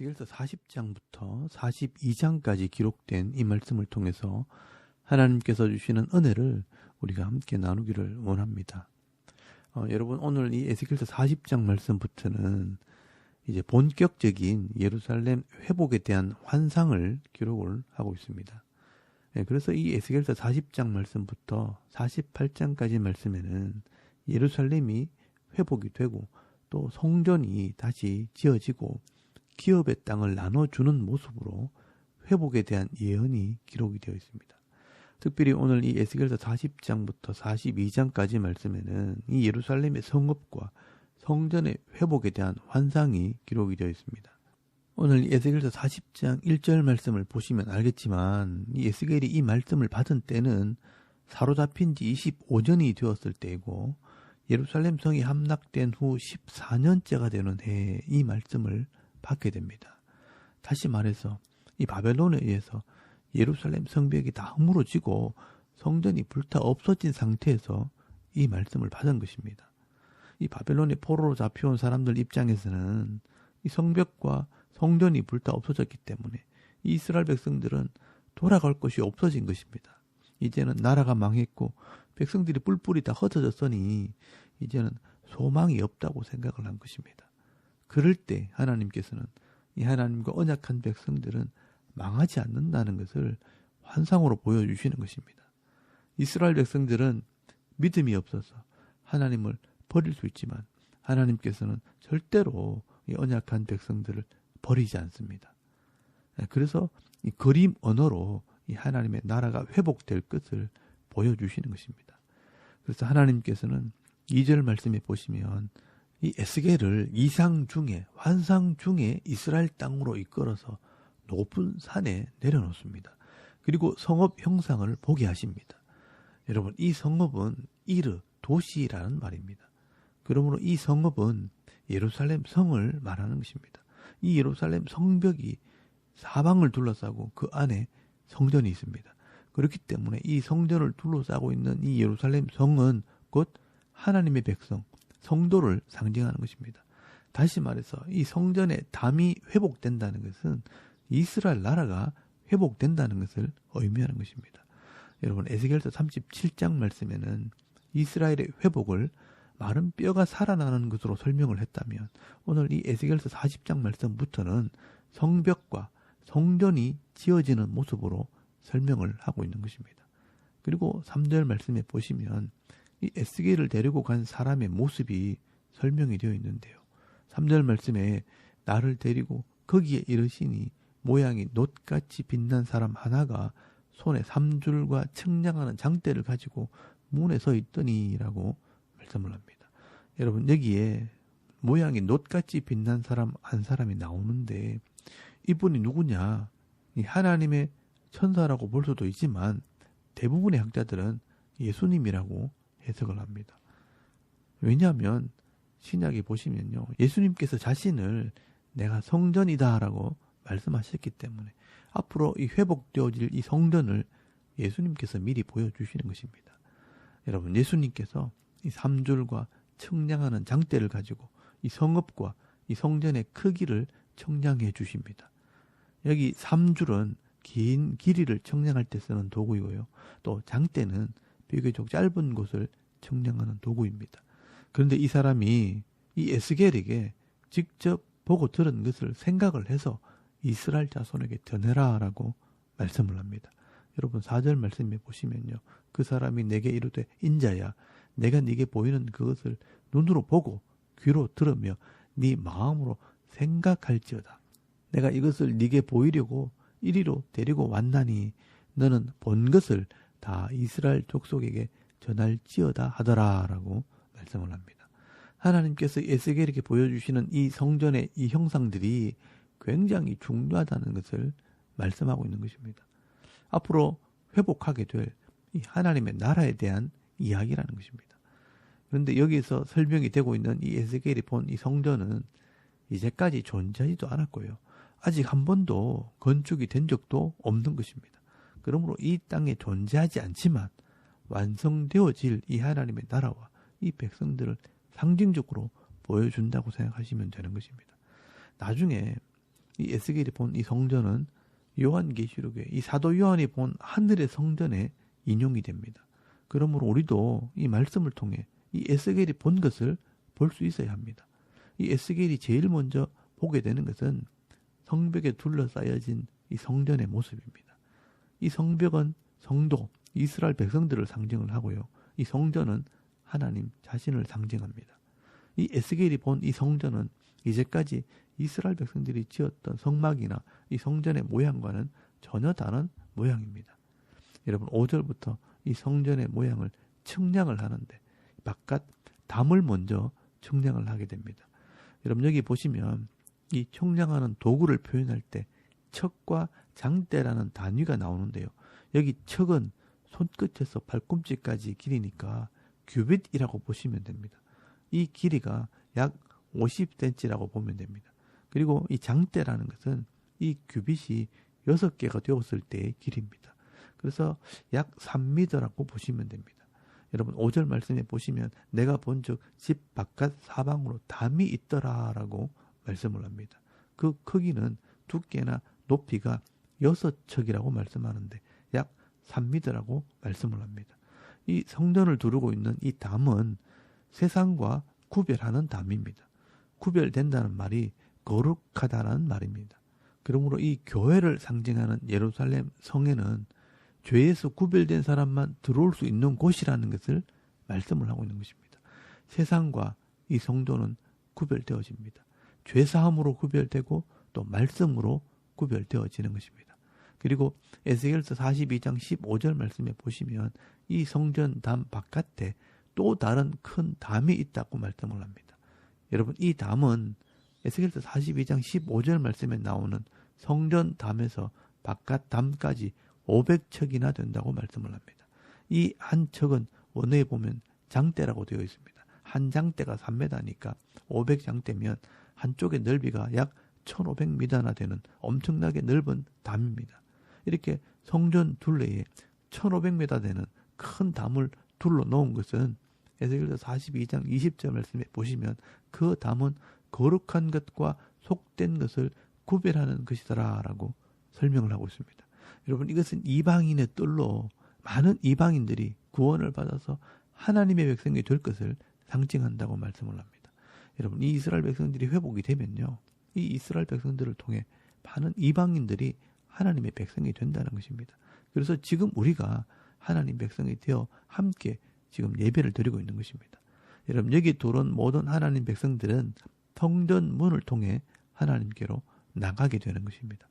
에스겔서 40장부터 42장까지 기록된 이 말씀을 통해서 하나님께서 주시는 은혜를 우리가 함께 나누기를 원합니다. 여러분, 오늘 이 에스겔서 40장 말씀부터는 이제 본격적인 예루살렘 회복에 대한 환상을 기록을 하고 있습니다. 그래서 이 에스겔서 40장 말씀부터 48장까지 말씀에는 예루살렘이 회복이 되고 또 성전이 다시 지어지고 기업의 땅을 나눠주는 모습으로 회복에 대한 예언이 기록이 되어 있습니다. 특별히 오늘 이 에스겔서 40장부터 42장까지 말씀에는 이 예루살렘의 성읍과 성전의 회복에 대한 환상이 기록이 되어 있습니다. 오늘 에스겔서 40장 1절 말씀을 보시면 알겠지만 이 에스겔이 이 말씀을 받은 때는 사로잡힌 지 25년이 되었을 때이고 예루살렘 성이 함락된 후 14년째가 되는 해에 이 말씀을 받게 됩니다. 다시 말해서 이 바벨론에 의해서 예루살렘 성벽이 다 허물어지고 성전이 불타 없어진 상태에서 이 말씀을 받은 것입니다. 이 바벨론의 포로로 잡혀온 사람들 입장에서는 이 성벽과 성전이 불타 없어졌기 때문에 이스라엘 백성들은 돌아갈 곳이 없어진 것입니다. 이제는 나라가 망했고 백성들이 뿔뿔이 다 흩어졌으니 이제는 소망이 없다고 생각을 한 것입니다. 그럴 때 하나님께서는 이 하나님과 언약한 백성들은 망하지 않는다는 것을 환상으로 보여주시는 것입니다. 이스라엘 백성들은 믿음이 없어서 하나님을 버릴 수 있지만 하나님께서는 절대로 이 언약한 백성들을 버리지 않습니다. 그래서 이 그림 언어로 이 하나님의 나라가 회복될 것을 보여주시는 것입니다. 그래서 하나님께서는 2절 말씀에 보시면 이 에스겔을 이상 중에 환상 중에 이스라엘 땅으로 이끌어서 높은 산에 내려놓습니다. 그리고 성읍 형상을 보게 하십니다. 여러분, 이 성읍은 이르, 도시라는 말입니다. 그러므로 이 성읍은 예루살렘 성을 말하는 것입니다. 이 예루살렘 성벽이 사방을 둘러싸고 그 안에 성전이 있습니다. 그렇기 때문에 이 성전을 둘러싸고 있는 이 예루살렘 성은 곧 하나님의 백성, 성도를 상징하는 것입니다. 다시 말해서 이 성전의 담이 회복된다는 것은 이스라엘 나라가 회복된다는 것을 의미하는 것입니다. 여러분, 에스겔서 37장 말씀에는 이스라엘의 회복을 마른 뼈가 살아나는 것으로 설명을 했다면 오늘 이 에스겔서 40장 말씀부터는 성벽과 성전이 지어지는 모습으로 설명을 하고 있는 것입니다. 그리고 3절 말씀에 보시면 이 에스겔을 데리고 간 사람의 모습이 설명이 되어 있는데요. 3절 말씀에 나를 데리고 거기에 이르시니 모양이 놋같이 빛난 사람 하나가 손에 3줄과 측량하는 장대를 가지고 문에 서 있더니라고 말씀을 합니다. 여러분, 여기에 모양이 놋같이 빛난 사람 한 사람이 나오는데 이분이 누구냐? 이 하나님의 천사라고 볼 수도 있지만 대부분의 학자들은 예수님이라고 해석을 합니다. 왜냐하면 신약에 보시면요, 예수님께서 자신을 내가 성전이다라고 말씀하셨기 때문에 앞으로 이 회복되어질 이 성전을 예수님께서 미리 보여주시는 것입니다. 여러분, 예수님께서 이 3줄과 측량하는 장대를 가지고 이 성읍과 이 성전의 크기를 측량해 주십니다. 여기 3줄은 긴 길이를 측량할 때 쓰는 도구이고요. 또 장대는 비교적 짧은 곳을 측량하는 도구입니다. 그런데 이 사람이 이 에스겔에게 직접 보고 들은 것을 생각을 해서 이스라엘 자손에게 전해라라고 말씀을 합니다. 여러분, 4절 말씀에 보시면요, 그 사람이 내게 이르되 인자야, 내가 네게 보이는 그것을 눈으로 보고 귀로 들으며 네 마음으로 생각할지어다. 내가 이것을 네게 보이려고 이리로 데리고 왔나니 너는 본 것을 다 이스라엘 족속에게 전할지어다 하더라라고 말씀을 합니다. 하나님께서 에스겔에게 보여주시는 이 성전의 이 형상들이 굉장히 중요하다는 것을 말씀하고 있는 것입니다. 앞으로 회복하게 될 이 하나님의 나라에 대한 이야기라는 것입니다. 그런데 여기서 설명이 되고 있는 이 에스겔이 본 이 성전은 이제까지 존재하지도 않았고요. 아직 한 번도 건축이 된 적도 없는 것입니다. 그러므로 이 땅에 존재하지 않지만 완성되어질 이 하나님의 나라와 이 백성들을 상징적으로 보여준다고 생각하시면 되는 것입니다. 나중에 이 에스겔이 본 이 성전은 요한계시록에 이 사도 요한이 본 하늘의 성전에 인용이 됩니다. 그러므로 우리도 이 말씀을 통해 이 에스겔이 본 것을 볼 수 있어야 합니다. 이 에스겔이 제일 먼저 보게 되는 것은 성벽에 둘러싸여진 이 성전의 모습입니다. 이 성벽은 성도, 이스라엘 백성들을 상징을 하고요. 이 성전은 하나님 자신을 상징합니다. 이 에스겔이 본 이 성전은 이제까지 이스라엘 백성들이 지었던 성막이나 이 성전의 모양과는 전혀 다른 모양입니다. 여러분 5절부터 이 성전의 모양을 측량을 하는데 바깥 담을 먼저 측량을 하게 됩니다. 여러분 여기 보시면 이 측량하는 도구를 표현할 때 척과 장대라는 단위가 나오는데요. 여기 척은 손끝에서 발꿈치까지 길이니까 규빗이라고 보시면 됩니다. 이 길이가 약 50cm라고 보면 됩니다. 그리고 이 장대라는 것은 이 규빗이 6개가 되었을 때의 길이입니다. 그래서 약 3m라고 보시면 됩니다. 여러분 5절 말씀에 보시면 내가 본즉 집 바깥 사방으로 담이 있더라라고 말씀을 합니다. 그 크기는 두께나 높이가 6척이라고 말씀하는데 약 3m라고 말씀을 합니다. 이 성전을 두르고 있는 이 담은 세상과 구별하는 담입니다. 구별된다는 말이 거룩하다는 말입니다. 그러므로 이 교회를 상징하는 예루살렘 성에는 죄에서 구별된 사람만 들어올 수 있는 곳이라는 것을 말씀을 하고 있는 것입니다. 세상과 이 성도는 구별되어집니다. 죄사함으로 구별되고 또 말씀으로 구별되어지는 것입니다. 그리고 에스겔서 42장 15절 말씀에 보시면 이 성전 담 바깥에 또 다른 큰 담이 있다고 말씀을 합니다. 여러분 이 담은 에스겔서 42장 15절 말씀에 나오는 성전 담에서 바깥 담까지 500척이나 된다고 말씀을 합니다. 이 한 척은 원어에 보면 장대라고 되어 있습니다. 한 장대가 3m니까 500장대면 한쪽의 넓이가 약 1500m나 되는 엄청나게 넓은 담입니다. 이렇게 성전 둘레에 1500m 되는 큰 담을 둘러 놓은 것은 에스겔서 42장 20절 말씀에 보시면 그 담은 거룩한 것과 속된 것을 구별하는 것이더라라고 설명을 하고 있습니다. 여러분 이것은 이방인의 뜰로 많은 이방인들이 구원을 받아서 하나님의 백성이 될 것을 상징한다고 말씀을 합니다. 여러분 이 이스라엘 백성들이 회복이 되면요. 이 이스라엘 백성들을 통해 많은 이방인들이 하나님의 백성이 된다는 것입니다. 그래서 지금 우리가 하나님 백성이 되어 함께 지금 예배를 드리고 있는 것입니다. 여러분 여기 들어온 모든 하나님 백성들은 성전 문을 통해 하나님께로 나가게 되는 것입니다.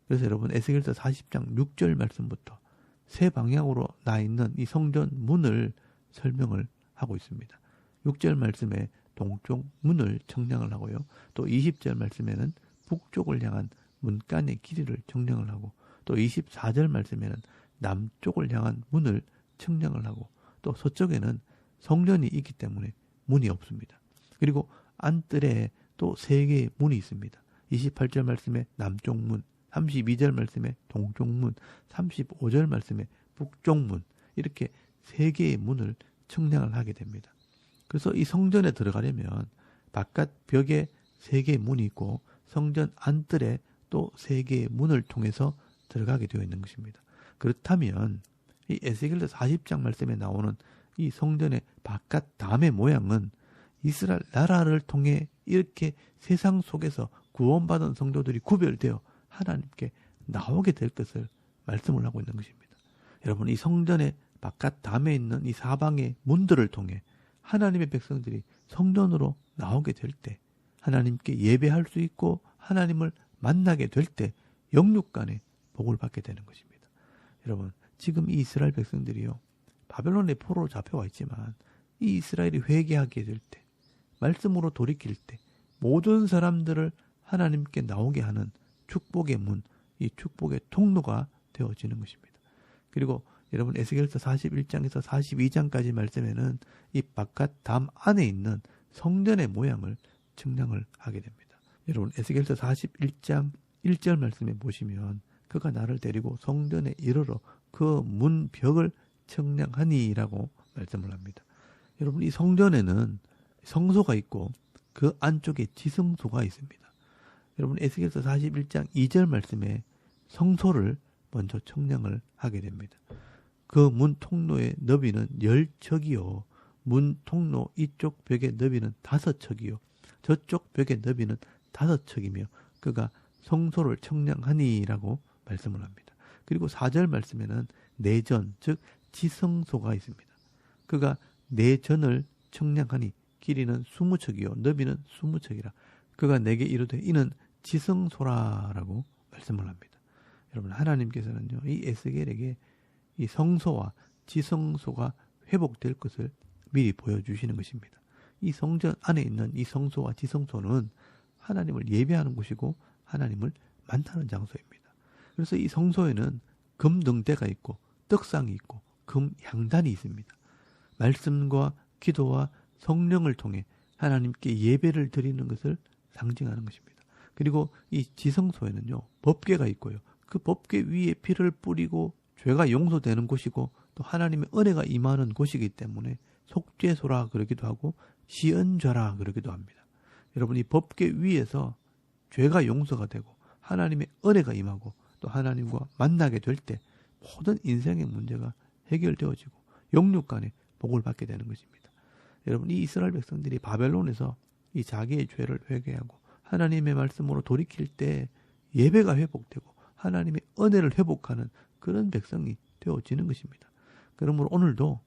그래서 여러분 에스겔서 40장 6절 말씀부터 세 방향으로 나 있는 이 성전 문을 설명을 하고 있습니다. 6절 말씀에 동쪽 문을 청량을 하고요. 또 20절 말씀에는 북쪽을 향한 문간의 길이를 청량을 하고 또 24절 말씀에는 남쪽을 향한 문을 청량을 하고 또 서쪽에는 성전이 있기 때문에 문이 없습니다. 그리고 안뜰에 또 3개의 문이 있습니다. 28절 말씀에 남쪽 문, 32절 말씀에 동쪽 문, 35절 말씀에 북쪽 문 이렇게 3개의 문을 청량을 하게 됩니다. 그래서 이 성전에 들어가려면 바깥 벽에 3개의 문이 있고 성전 안뜰에 또 3개의 문을 통해서 들어가게 되어 있는 것입니다. 그렇다면 이 에스겔서 40장 말씀에 나오는 이 성전의 바깥 담의 모양은 이스라엘 나라를 통해 이렇게 세상 속에서 구원받은 성도들이 구별되어 하나님께 나오게 될 것을 말씀을 하고 있는 것입니다. 여러분 이 성전의 바깥 담에 있는 이 사방의 문들을 통해 하나님의 백성들이 성전으로 나오게 될 때 하나님께 예배할 수 있고 하나님을 만나게 될 때 영육간에 복을 받게 되는 것입니다. 여러분 지금 이 이스라엘 백성들이요 바벨론의 포로로 잡혀와 있지만 이 이스라엘이 회개하게 될 때 말씀으로 돌이킬 때 모든 사람들을 하나님께 나오게 하는 축복의 문, 이 축복의 통로가 되어지는 것입니다. 그리고 여러분 에스겔서 41장에서 42장까지 말씀에는 이 바깥 담 안에 있는 성전의 모양을 측량을 하게 됩니다. 여러분 에스겔서 41장 1절 말씀에 보시면 그가 나를 데리고 성전에 이르러 그 문벽을 측량하니라고 말씀을 합니다. 여러분 이 성전에는 성소가 있고 그 안쪽에 지성소가 있습니다. 여러분 에스겔서 41장 2절 말씀에 성소를 먼저 청량을 하게 됩니다. 그 문 통로의 너비는 10척이요. 문 통로 이쪽 벽의 너비는 5척이요. 저쪽 벽의 너비는 5척이며 그가 성소를 청량하니라고 말씀을 합니다. 그리고 4절 말씀에는 내전, 즉 지성소가 있습니다. 그가 내전을 청량하니 길이는 20척이요. 너비는 20척이라. 그가 내게 이르되 이는 지성소라라고 말씀을 합니다. 여러분 하나님께서는요. 이 에스겔에게 이 성소와 지성소가 회복될 것을 미리 보여주시는 것입니다. 이 성전 안에 있는 이 성소와 지성소는 하나님을 예배하는 곳이고 하나님을 만나는 장소입니다. 그래서 이 성소에는 금 등대가 있고 떡상이 있고 금 향단이 있습니다. 말씀과 기도와 성령을 통해 하나님께 예배를 드리는 것을 상징하는 것입니다. 그리고 이 지성소에는요. 법궤가 있고요. 그 법궤 위에 피를 뿌리고 죄가 용서되는 곳이고 또 하나님의 은혜가 임하는 곳이기 때문에 속죄소라 그러기도 하고 시은좌라 그러기도 합니다. 여러분 이 법궤 위에서 죄가 용서가 되고 하나님의 은혜가 임하고 또 하나님과 만나게 될 때 모든 인생의 문제가 해결되어지고 영육 간에 복을 받게 되는 것입니다. 여러분 이 이스라엘 백성들이 바벨론에서 이 자기의 죄를 회개하고 하나님의 말씀으로 돌이킬 때 예배가 회복되고 하나님의 은혜를 회복하는 그런 백성이 되어지는 것입니다. 그러므로 오늘도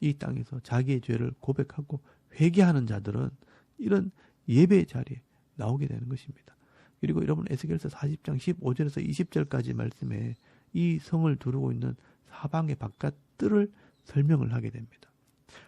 이 땅에서 자기의 죄를 고백하고 회개하는 자들은 이런 예배 자리에 나오게 되는 것입니다. 그리고 여러분 에스겔서 40장 15절에서 20절까지 말씀에 이 성을 두르고 있는 사방의 바깥 뜰을 설명을 하게 됩니다.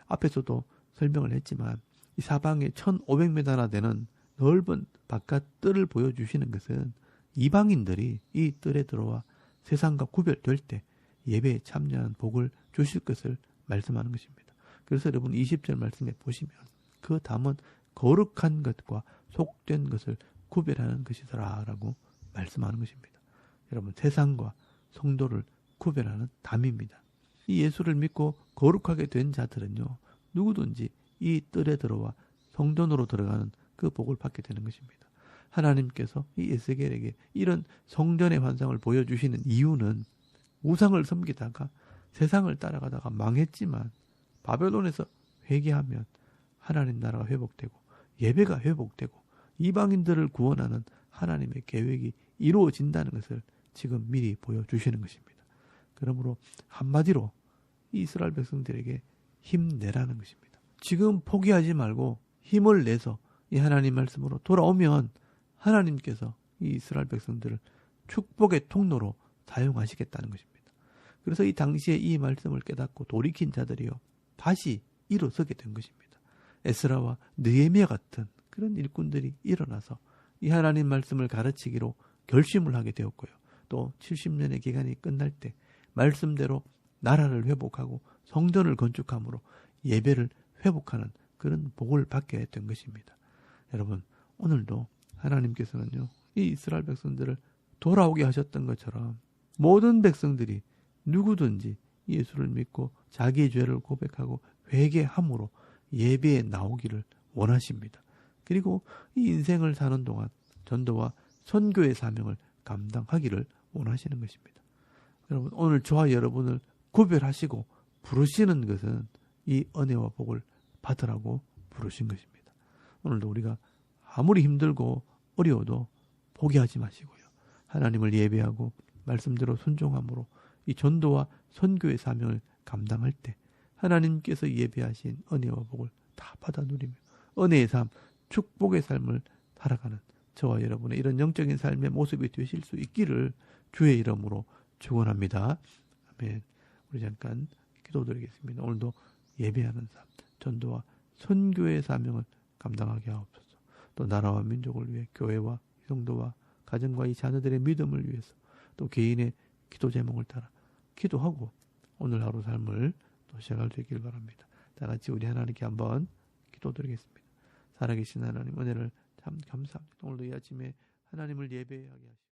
앞에서도 설명을 했지만 이 사방에 1500m나 되는 넓은 바깥 뜰을 보여주시는 것은 이방인들이 이 뜰에 들어와 세상과 구별될 때 예배에 참여한 복을 주실 것을 말씀하는 것입니다. 그래서 여러분 20절 말씀에 보시면 그 담은 거룩한 것과 속된 것을 구별하는 것이더라 라고 말씀하는 것입니다. 여러분 세상과 성도를 구별하는 담입니다. 이 예수를 믿고 거룩하게 된 자들은요. 누구든지 이 뜰에 들어와 성전으로 들어가는 그 복을 받게 되는 것입니다. 하나님께서 이 에스겔에게 이런 성전의 환상을 보여주시는 이유는 우상을 섬기다가 세상을 따라가다가 망했지만 바벨론에서 회개하면 하나님 나라가 회복되고 예배가 회복되고 이방인들을 구원하는 하나님의 계획이 이루어진다는 것을 지금 미리 보여주시는 것입니다. 그러므로 한마디로 이스라엘 백성들에게 힘내라는 것입니다. 지금 포기하지 말고 힘을 내서 이 하나님 말씀으로 돌아오면 하나님께서 이 이스라엘 백성들을 축복의 통로로 사용하시겠다는 것입니다. 그래서 이 당시에 이 말씀을 깨닫고 돌이킨 자들이요 다시 일어서게 된 것입니다. 에스라와 느헤미야 같은 그런 일꾼들이 일어나서 이 하나님 말씀을 가르치기로 결심을 하게 되었고요. 또 70년의 기간이 끝날 때 말씀대로 나라를 회복하고 성전을 건축함으로 예배를 회복하는 그런 복을 받게 된 것입니다. 여러분 오늘도 하나님께서는요 이 이스라엘 백성들을 돌아오게 하셨던 것처럼 모든 백성들이 누구든지 예수를 믿고 자기의 죄를 고백하고 회개함으로 예배에 나오기를 원하십니다. 그리고 이 인생을 사는 동안 전도와 선교의 사명을 감당하기를 원하시는 것입니다. 여러분 오늘 저와 여러분을 구별하시고 부르시는 것은 이 은혜와 복을 받으라고 부르신 것입니다. 오늘도 우리가 아무리 힘들고 어려워도 포기하지 마시고요. 하나님을 예배하고 말씀대로 순종함으로 이 전도와 선교의 사명을 감당할 때 하나님께서 예배하신 은혜와 복을 다 받아 누리며 은혜의 삶, 축복의 삶을 살아가는 저와 여러분의 이런 영적인 삶의 모습이 되실 수 있기를 주의 이름으로 축원합니다. 아멘. 우리 잠깐 기도드리겠습니다. 오늘도 예배하는 삶, 전도와 선교의 사명을 감당하게 하옵소서. 또 나라와 민족을 위해 교회와 성도와 가정과 이 자녀들의 믿음을 위해서 또 개인의 기도 제목을 따라 기도하고 오늘 하루 삶을 또 시작할 수 있길 바랍니다. 다 같이 우리 하나님께 한번 기도드리겠습니다. 살아계신 하나님 은혜를 참 감사합니다. 오늘도 이 아침에 하나님을 예배하게 하시고